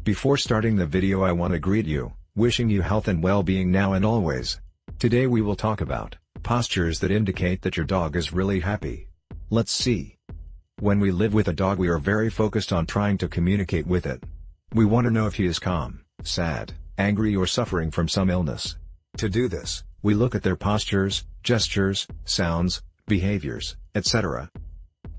Before starting the video, I want to greet you, wishing you health and well-being now and always. Today we will talk about postures that indicate that your dog is really happy. Let's see. When we live with a dog, we are very focused on trying to communicate with it. We want to know if he is calm, sad, angry or suffering from some illness. To do this, we look at their postures, gestures, sounds, behaviors, etc.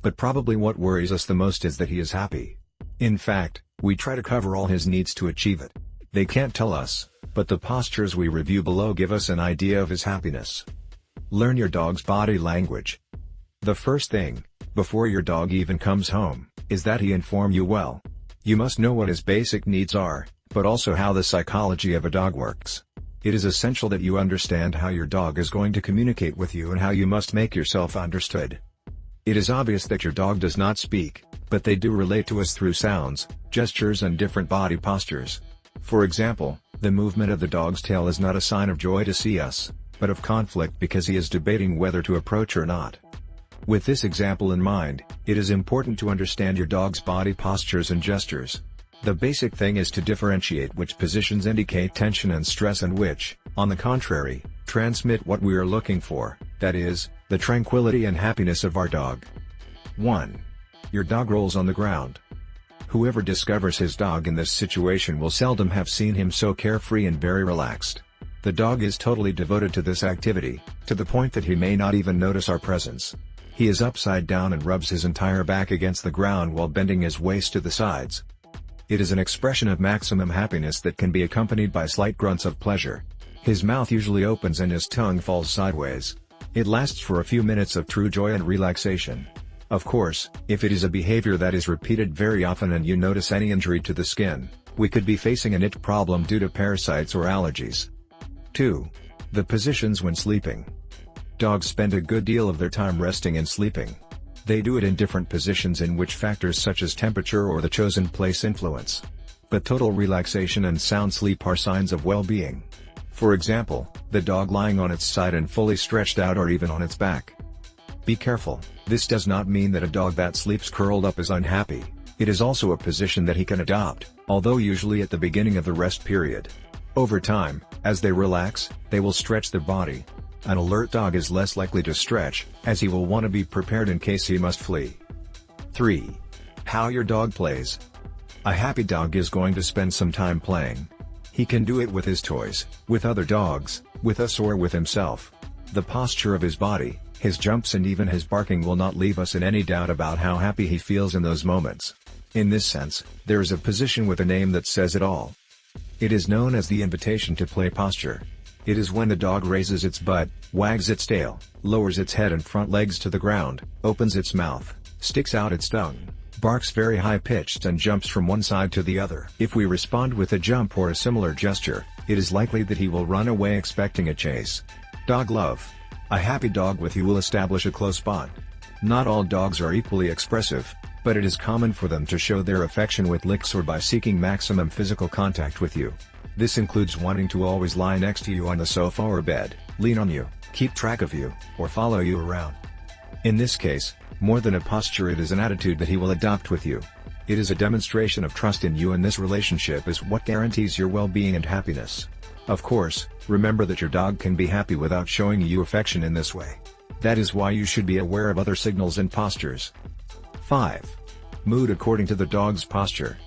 But probably what worries us the most is that he is happy. In fact, we try to cover all his needs to achieve it. They can't tell us, but the postures we review below give us an idea of his happiness. Learn your dog's body language. The first thing, before your dog even comes home, is that he inform you well. You must know what his basic needs are, but also how the psychology of a dog works. It is essential that you understand how your dog is going to communicate with you and how you must make yourself understood. It is obvious that your dog does not speak, but they do relate to us through sounds, gestures and different body postures. For example, the movement of the dog's tail is not a sign of joy to see us, but of conflict because he is debating whether to approach or not. With this example in mind, it is important to understand your dog's body postures and gestures. The basic thing is to differentiate which positions indicate tension and stress and which, on the contrary, transmit what we are looking for, that is, the tranquility and happiness of our dog. 1. Your dog rolls on the ground. Whoever discovers his dog in this situation will seldom have seen him so carefree and very relaxed. The dog is totally devoted to this activity, to the point that he may not even notice our presence. He is upside down and rubs his entire back against the ground while bending his waist to the sides. It is an expression of maximum happiness that can be accompanied by slight grunts of pleasure. His mouth usually opens and his tongue falls sideways. It lasts for a few minutes of true joy and relaxation. Of course, if it is a behavior that is repeated very often and you notice any injury to the skin, we could be facing an itch problem due to parasites or allergies. 2. The positions when sleeping. Dogs spend a good deal of their time resting and sleeping. They do it in different positions in which factors such as temperature or the chosen place influence. But total relaxation and sound sleep are signs of well-being. For example, the dog lying on its side and fully stretched out or even on its back. Be careful, this does not mean that a dog that sleeps curled up is unhappy. It is also a position that he can adopt, although usually at the beginning of the rest period. Over time, as they relax, they will stretch their body. An alert dog is less likely to stretch, as he will want to be prepared in case he must flee. 3. How your dog plays. A happy dog is going to spend some time playing. He can do it with his toys, with other dogs, with us or with himself. The posture of his body, his jumps and even his barking will not leave us in any doubt about how happy he feels in those moments. In this sense, there is a position with a name that says it all. It is known as the invitation to play posture. It is when the dog raises its butt, wags its tail, lowers its head and front legs to the ground, opens its mouth, sticks out its tongue, barks very high-pitched and jumps from one side to the other. If we respond with a jump or a similar gesture, it is likely that he will run away expecting a chase. Dog love. A happy dog with you will establish a close bond. Not all dogs are equally expressive, but it is common for them to show their affection with licks or by seeking maximum physical contact with you. This includes wanting to always lie next to you on the sofa or bed, lean on you, keep track of you, or follow you around. In this case, more than a posture, it is an attitude that he will adopt with you. It is a demonstration of trust in you, and this relationship is what guarantees your well-being and happiness. Of course, remember that your dog can be happy without showing you affection in this way. That is why you should be aware of other signals and postures. 5. Mood according to the dog's posture.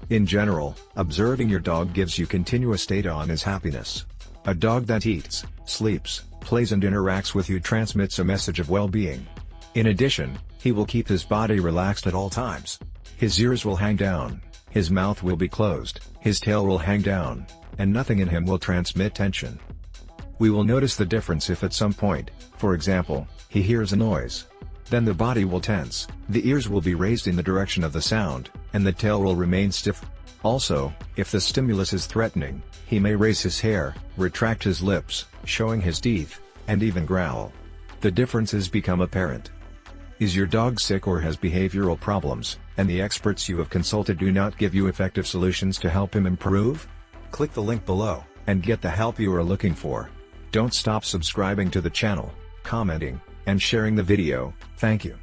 In general, observing your dog gives you continuous data on his happiness. A dog that eats, sleeps, plays and interacts with you transmits a message of well-being. In addition, he will keep his body relaxed at all times. His ears will hang down, his mouth will be closed, his tail will hang down, and nothing in him will transmit tension. We will notice the difference if at some point, for example, he hears a noise. Then the body will tense, the ears will be raised in the direction of the sound, and the tail will remain stiff. Also, if the stimulus is threatening, he may raise his hair, retract his lips, showing his teeth, and even growl. The differences become apparent. Is your dog sick or has behavioral problems, and the experts you have consulted do not give you effective solutions to help him improve? Click the link below, and get the help you are looking for. Don't stop subscribing to the channel, commenting, and sharing the video. Thank you.